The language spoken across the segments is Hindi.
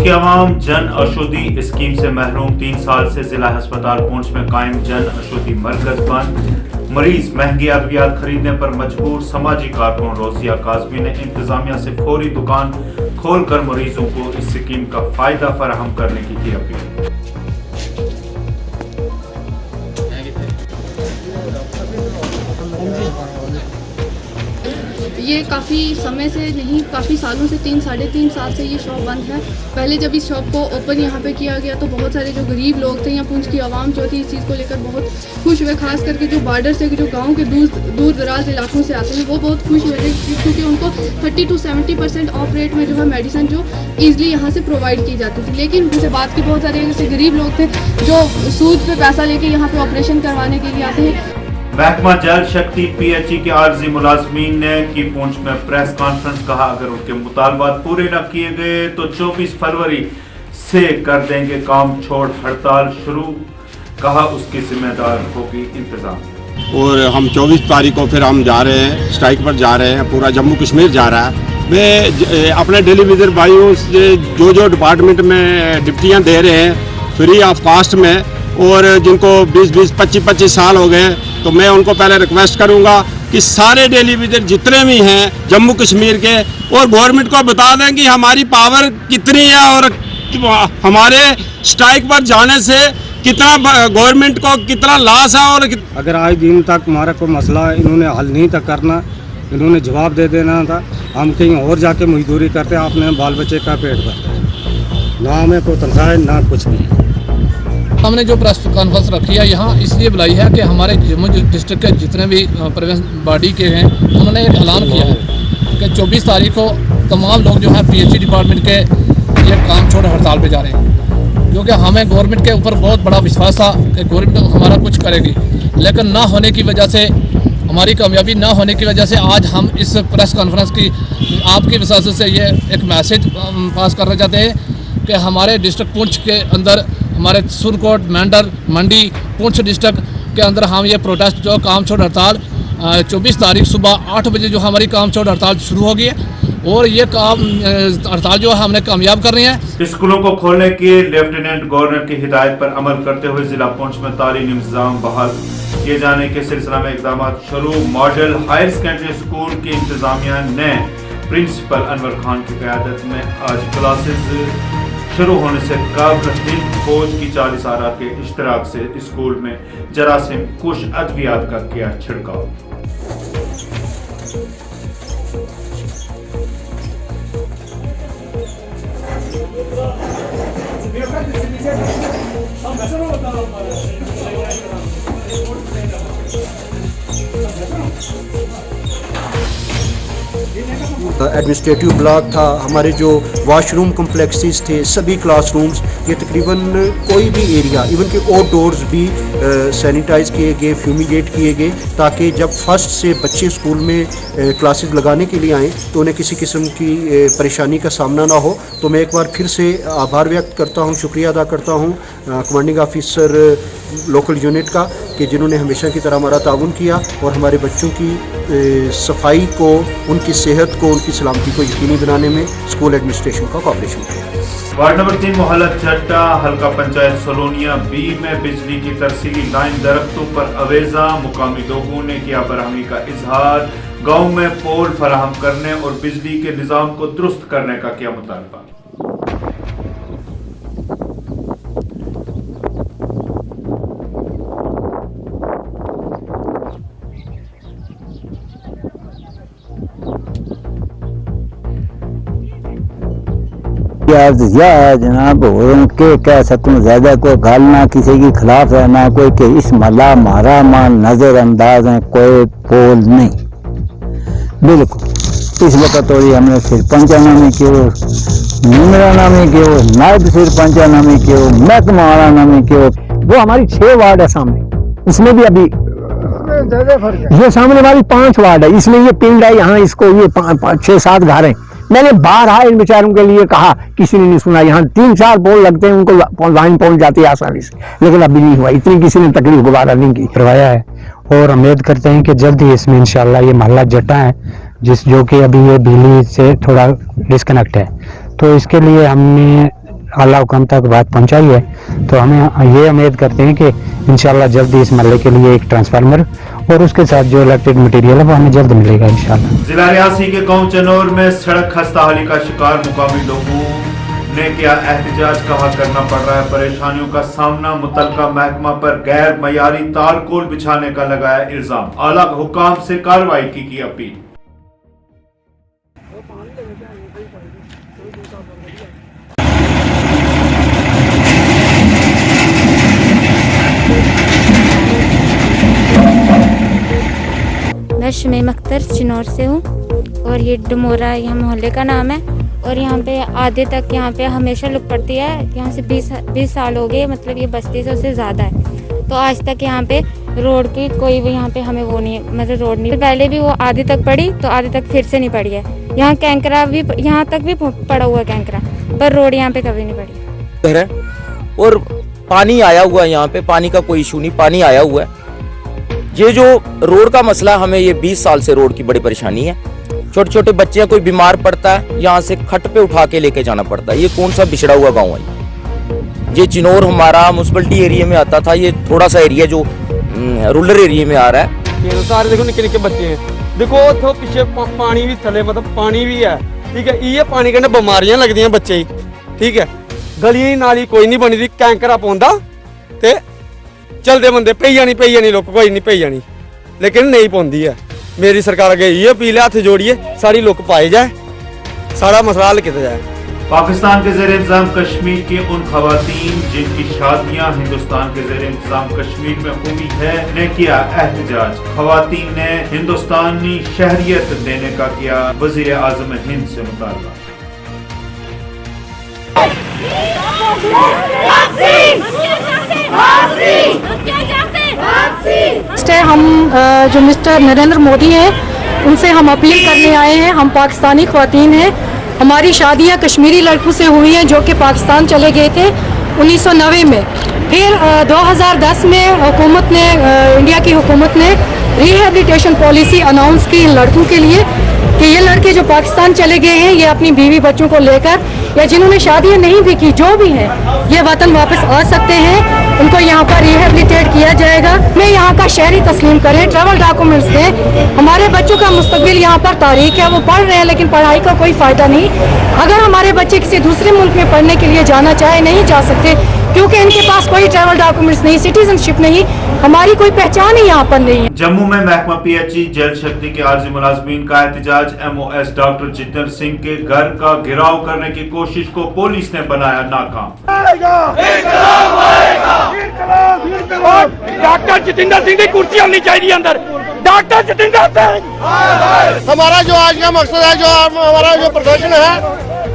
पुंछ की आवाम जन औषधि स्कीम से महरूम। 3 साल से जिला अस्पताल पुंछ में कायम जन औषधि मरकज बंद। मरीज महंगी अद्वियात खरीदने पर मजबूर। समाजी कारकुन रोजिया काजमी ने इंतजामिया से फौरी दुकान खोलकर मरीजों को इस स्कीम का फायदा फराहम करने की की अपील। ये काफ़ी समय से नहीं, काफ़ी सालों से 3-3.5 साल से ये शॉप बंद है। पहले जब इस शॉप को ओपन यहाँ पे किया गया तो बहुत सारे जो गरीब लोग थे या पुंछ की आवाम जो थी इस चीज़ को लेकर बहुत खुश हुए। खास करके जो बॉर्डर से जो गांव के दूर दराज इलाकों से आते हैं वो बहुत खुश हुए थे, क्योंकि उनको 30 to 70% ऑफ रेट में जो है मेडिसिन जो ईजिली यहाँ से प्रोवाइड की जाती थी। लेकिन उनसे बात की, बहुत सारे ऐसे गरीब लोग थे जो सूद पे पैसा लेके यहाँ पे ऑपरेशन करवाने के लिए आते हैं। महकमा जल शक्ति PHE के आर्जी मुलाजमीन ने की पुंछ में प्रेस कॉन्फ्रेंस। कहा अगर उनके मुतालबात पूरे न किए गए तो 24 फरवरी से कर देंगे काम छोड़ हड़ताल शुरू। कहा उसकी जिम्मेदार होगी इंतजाम। और हम 24 तारीख को फिर हम जा रहे हैं, स्ट्राइक पर जा रहे हैं, पूरा जम्मू कश्मीर जा रहा है। मैं अपने डेली विजिट भाइयों से जो डिपार्टमेंट में डिप्टियाँ दे रहे हैं फ्री ऑफ कास्ट में, और जिनको 20-20, 25-25 साल हो गए, तो मैं उनको पहले रिक्वेस्ट करूंगा कि सारे डेली विजिट जितने भी हैं जम्मू कश्मीर के, और गवर्नमेंट को बता दें कि हमारी पावर कितनी है और हमारे स्ट्राइक पर जाने से कितना गवर्नमेंट को कितना लॉस है। और अगर आज दिन तक हमारा कोई मसला इन्होंने हल नहीं था करना, इन्होंने जवाब दे देना था, हम कहीं और जाके मजदूरी करते, आपने बाल बच्चे का पेट भरते, ना हमें कोई तनख्वाह ना कुछ नहीं। हमने जो प्रेस कॉन्फ्रेंस रखी है यहाँ इसलिए बुलाई है कि हमारे जम्मू डिस्ट्रिक्ट के जितने भी प्रोविंस बॉडी के हैं उन्होंने एक ऐलान किया है कि 24 तारीख को तमाम लोग जो है PHE डिपार्टमेंट के ये काम छोड़ हड़ताल पे जा रहे हैं, क्योंकि हमें गवर्नमेंट के ऊपर बहुत बड़ा विश्वास था कि गवर्नमेंट हमारा कुछ करेगी, लेकिन ना होने की वजह से, हमारी कामयाबी ना होने की वजह से आज हम इस प्रेस कॉन्फ्रेंस की आपकी वजह से ये एक मैसेज पास करना चाहते हैं कि हमारे डिस्ट्रिक्ट पुंछ के अंदर, हमारे सुरकोट, मेंढर, मंडी, पुंछ डिस्ट्रिक्ट के अंदर हम ये प्रोटेस्ट जो काम छोड़ हड़ताल 24 तारीख सुबह 8 बजे जो हमारी काम छोड़ हड़ताल शुरू होगी है, और ये काम हड़ताल जो है हमने कामयाब करनी है। स्कूलों को खोलने के लेफ्टिनेंट गवर्नर की हिदायत पर अमल करते हुए जिला पुंछ में तालीमी इंतजाम बहाल किए जाने के सिलसिला में इकदाम शुरू। मॉडल हायर सेकेंडरी स्कूल की इंतजामिया ने प्रिंसिपल अनवर खान की क़यादत में आज क्लासेज शुरू होने से कबल हिंद फौज की 40 आरा के इश्तराक से स्कूल में जरासीम कुश अद्वियात का किया छिड़काव। एडमिनिस्ट्रेटिव ब्लॉक था, हमारे जो वॉशरूम कम्प्लेक्सेस थे, सभी क्लासरूम्स, ये तकरीबन कोई भी एरिया, इवन के आउटडोर्स भी सैनिटाइज किए गए, फ्यूमिगेट किए गए, ताकि जब फर्स्ट से बच्चे स्कूल में क्लासेस लगाने के लिए आएँ तो उन्हें किसी किस्म की परेशानी का सामना ना हो। तो मैं एक बार फिर से आभार व्यक्त करता हूँ, शुक्रिया अदा करता हूँ कमांडिंग ऑफिसर लोकल यूनिट का, कि जिन्होंने हमेशा की तरह हमारा ताउन किया और हमारे बच्चों की सफाई को, उनकी सेहत को, उनकी सलामती को यकीनी बनाने में स्कूल एडमिनिस्ट्रेशन का कोऑपरेशन किया। वार्ड नंबर 3 मोहल्ला चट्टा हल्का पंचायत सोलोनिया B में बिजली की तरसीली लाइन दरख्तों पर अवेजा। मुकामी लोगों ने किया बरहमी का इजहार। गांव में पोल फराहम करने और बिजली के निजाम को दुरुस्त करने का किया मुतालबा। है जनाब, और के कह सकूँ, ज्यादा कोई गाल ना किसी के खिलाफ है, ना कोई के इस मला मारा माल नजरअंदाज है, कोई पोल नहीं बिल्कुल। इस वक्त तो हमने सरपंचानामे किए, निमरानामे किए, नायब सरपंचानामे किए, महकमानामे किए। वो हमारी 6 वार्ड है सामने, इसमें भी अभी ये सामने वाली 5 वार्ड है, इसमें ये पिंड है, यहाँ इसको ये 6-7 घर है। मैंने बारहा इन बेचारों के लिए कहा, किसी ने नहीं सुना। यहाँ 3-4 पोल लगते हैं, उनको लाइन पहुंच जाती है आसानी से, लेकिन अभी नहीं हुआ। इतनी किसी ने तकलीफ गुबारा नहीं की, करवाया है। और उम्मीद करते हैं कि जल्द ही इसमें इंशाल्लाह ये मोहल्ला जट्टा है जो कि अभी ये बिजली से थोड़ा डिस्कनेक्ट है, तो इसके लिए हमने आला हुकाम तक बात पहुंचाई है, तो हमें ये उम्मीद करते हैं कि इंशाल्लाह जल्दी इस महल्ले के लिए एक ट्रांसफार्मर और उसके साथ जो इलेक्ट्रिक मटेरियल है वो हमें जल्द मिलेगा इंशाल्लाह। जिला रियासी के गांव चनौर में सड़क खस्ताहाली का शिकार मुकामी लोगों ने किया एहतजाज। कहा करना पड़ रहा है परेशानियों का सामना। मुतलका महकमा पर गैर मयारी तारकोल बिछाने का लगाया इल्जाम। आला हुकाम से कार्रवाई की अपील। मैं शमीम अख्तर चिनौर से हूँ और ये डमोरा यहाँ मोहल्ले का नाम है और यहाँ पे आधे तक यहाँ पे हमेशा लुक पड़ती है। यहाँ से 20 साल हो गए, मतलब ये बस्ती से उससे ज़्यादा है। तो आज तक यहाँ पे रोड की कोई भी यहाँ पे हमें वो नहीं है, मतलब रोड नहीं। पहले भी वो आधे तक पड़ी तो आधे तक फिर से नहीं पड़ी है। यहाँ कैंकरा भी यहाँ तक भी पड़ा हुआ कैंकरा, पर रोड यहाँ पे कभी नहीं पड़ी। और पानी आया हुआ है, यहाँ पे पानी का कोई इशू नहीं, पानी आया हुआ है। ये जो रोड का मसला, हमें ये 20 साल से रोड की बड़ी परेशानी है। छोटे छोटे बच्चे, कोई बीमार पड़ता है, यहाँ से खट पे उठा के लेके जाना पड़ता है। ये कौन सा बिछड़ा हुआ गांव है? ये चिनौर हमारा म्यूनसिपलिटी एरिया में आता था। ये थोड़ा सा एरिया जो रूरल एरिया में आ रहा है। ये सारे देखो निके निके बच्चे हैं, देखो तो पीछे पानी भी थले, मतलब पानी भी है, ठीक है। ये पानी कन्नै बीमारियां लगदी हैं बच्चे, ठीक है। गली नाली कोई नहीं बनी दी, कैंकरा पौंदा ते चलते बंदे पई जानी लोग कोई नहीं पई जानी, लेकिन नहीं पौंदी है। मेरी सरकार अगे ये अपील है, हथ जोड़िए सारी लोग पाए जाए, सारा मसला हल किया जाए। पाकिस्तान के ज़ेर इंतज़ाम कश्मीर की उन खवातीन जिनकी शादियां हिंदुस्तान के ज़ेर इंतज़ाम कश्मीर में हुई है ने किया एहतजाज। खवातीन ने हिंदुस्तानी शहरियत देने का किया वज़ीर आज़म हिंद से मुतालबा। हम जो मिस्टर नरेंद्र मोदी हैं उनसे हम अपील करने आए हैं। हम पाकिस्तानी ख़वातीन हैं, हमारी शादियां कश्मीरी लड़कों से हुई हैं जो कि पाकिस्तान चले गए थे 1990 में। फिर 2010 में हुकूमत ने, इंडिया की हुकूमत ने रिहेबिलिटेशन पॉलिसी अनाउंस की इन लड़कों के लिए कि ये लड़के जो पाकिस्तान चले गए हैं, ये अपनी बीवी बच्चों को लेकर या जिन्होंने शादियां नहीं भी की, जो भी हैं, ये वतन वापस आ सकते हैं। उनको यहाँ पर रिहेबिलिटेट किया जाएगा। हमें यहाँ का शहरी तस्लीम करें, ट्रैवल डॉक्यूमेंट्स दें। हमारे बच्चों का मुस्तकबिल यहाँ पर तारीख है, वो पढ़ रहे हैं लेकिन पढ़ाई का कोई फ़ायदा नहीं। अगर हमारे बच्चे किसी दूसरे मुल्क में पढ़ने के लिए जाना चाहे, नहीं जा सकते क्योंकि इनके पास कोई ट्रैवल डॉक्यूमेंट्स नहीं, सिटीजनशिप नहीं, हमारी कोई पहचान ही यहाँ पर नहीं है। जम्मू में महकमा PHE जल शक्ति के आर्जी मुलाजमीन का एहतजाज। MOS डॉक्टर जितेंद्र सिंह के घर का घेराव करने की कोशिश को पुलिस ने बनाया नाकाम। डॉक्टर जितेंद्र सिंह की कुर्सी होनी चाहिए अंदर। डॉक्टर जितेंद्र सिंह, हमारा जो आज का मकसद है, जो हमारा जो प्रदर्शन है,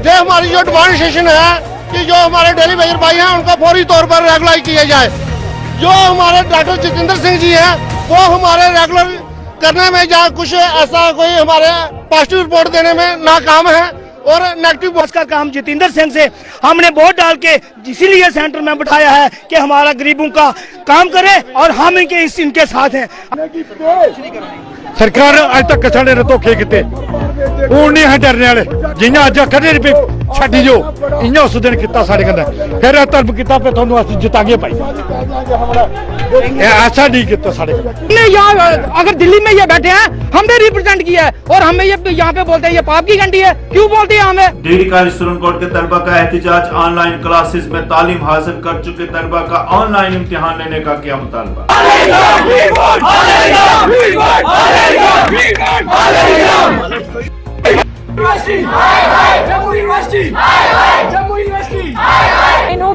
जो हमारी जो डिमांडेशन है कि जो हमारे डेली वेजर भाई हैं उनका फौरी तौर पर रेगुलराइज किया जाए। जो हमारे डॉक्टर जितेंद्र सिंह जी हैं वो हमारे रेगुलर करने में या कुछ ऐसा कोई हमारे पॉजिटिव रिपोर्ट देने में नाकाम है और नेगेटिव बॉस का काम जितेंद्र सिंह से हमने वोट डाल के इसीलिए सेंटर में बिठाया है कि हमारा गरीबों का काम करे और हम इनके साथ हैं। सरकार अज तक साढ़े धोखे किते, हूं नहीं है डरने वाले। जियां अज आखदे भी छड्डी जो, इयां उस दिन किता साढ़े कन्नै, फिर धर्म किता पे तुहानूं असीं जितांगे भाई। ऐसा नहीं किया साढ़े। अगर दिल्ली में ये बैठे हैं, हमने रिप्रेजेंट किया है और हमें ये यहाँ पे बोलते हैं ये पाप की घंटी है, क्यों बोलते हैं हमें? डिग्री कॉलेज सुरनकोट के तलबा का एहतजाज। ऑनलाइन क्लासेस में तालीम हासिल कर चुके तलबा का ऑनलाइन इम्तिहान लेने का किया मुतालबा।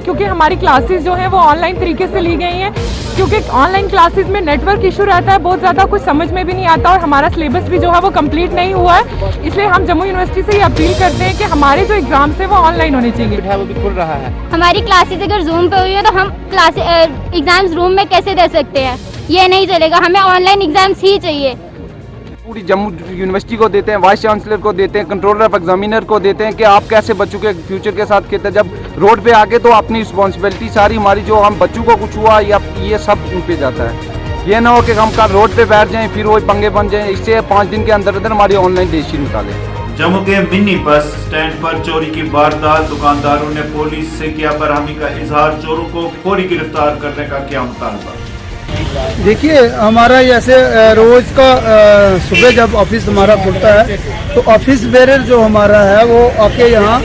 क्योंकि हमारी क्लासेस जो है वो ऑनलाइन तरीके से ली गई हैं, क्योंकि ऑनलाइन क्लासेस में नेटवर्क इशू रहता है, बहुत ज़्यादा कुछ समझ में भी नहीं आता और हमारा सिलेबस भी जो है वो कंप्लीट नहीं हुआ है। इसलिए हम जम्मू यूनिवर्सिटी से ये अपील करते हैं कि हमारे जो एग्जाम्स है वो ऑनलाइन होने चाहिए। वो भी खुल रहा है। हमारी क्लासेस अगर जूम पे हुई है तो हम एग्जाम्स रूम में कैसे दे सकते हैं? ये नहीं चलेगा, हमें ऑनलाइन एग्जाम्स ही चाहिए। पूरी जम्मू यूनिवर्सिटी को देते हैं, वाइस चांसलर को देते हैं, कंट्रोलर ऑफ एग्जामिनर को देते हैं कि आप कैसे बच्चों के फ्यूचर के साथ खेलते हैं। जब रोड पे आके तो अपनी रिस्पॉन्सिबिलिटी सारी हमारी, जो हम बच्चों को कुछ हुआ या ये सब उन पे जाता है। ये ना हो कि हम कल रोड पे बैठ जाएं फिर वही पंगे बन जाएं। इससे 5 दिन के अंदर अंदर हमारी ऑनलाइन डेट शीट निकालें। जम्मू के मिनी बस स्टैंड पर चोरी की वारदात, दुकानदारों ने पुलिस से किया बरहमी का इजहार, चोरों को फौरी गिरफ्तार करने का किया मुतालबा। देखिए हमारा जैसे रोज का सुबह जब ऑफिस हमारा खुलता है तो ऑफिस बेरर जो हमारा है वो आके यहाँ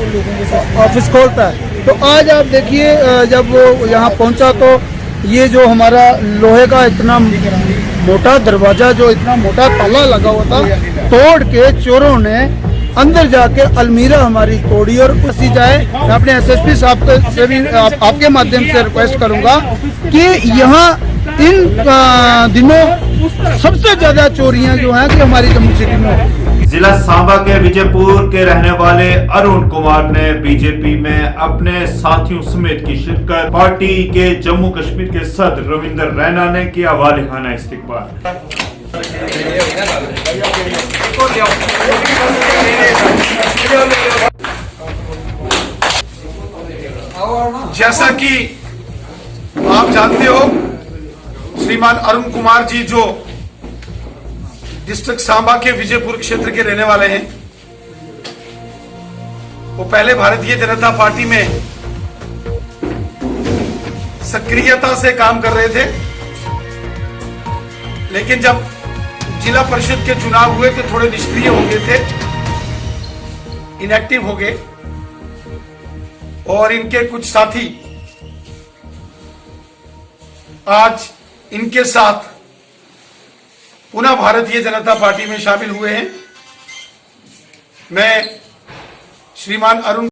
ऑफिस खोलता है। तो आज आप देखिए जब वो यहाँ पहुँचा तो ये जो हमारा लोहे का इतना मोटा दरवाजा, जो इतना मोटा ताला लगा हुआ था, तोड़ के चोरों ने अंदर जाके अलमीरा हमारी तोड़ी और फंसी जाए। मैं अपने एसएसपी साहब से भी आपके माध्यम से रिक्वेस्ट करूंगा कि यहाँ इन दिनों सबसे ज्यादा चोरियां जो हैं कि हमारी जम्मू सिटी में। जिला सांबा के विजयपुर के रहने वाले अरुण कुमार ने बीजेपी में अपने साथियों समेत की शिरकत। पार्टी के जम्मू कश्मीर के सदर रविंदर रैना ने किया वालिहाना इस्तकबाल। जैसा कि आप जानते हो, श्रीमान अरुण कुमार जी जो डिस्ट्रिक्ट सांबा के विजयपुर क्षेत्र के रहने वाले हैं, वो पहले भारतीय जनता पार्टी में सक्रियता से काम कर रहे थे, लेकिन जब जिला परिषद के चुनाव हुए तो थोड़े निष्क्रिय हो गए थे, इनएक्टिव हो गए। और इनके कुछ साथी आज इनके साथ पुनः भारतीय जनता पार्टी में शामिल हुए हैं। मैं श्रीमान अरुण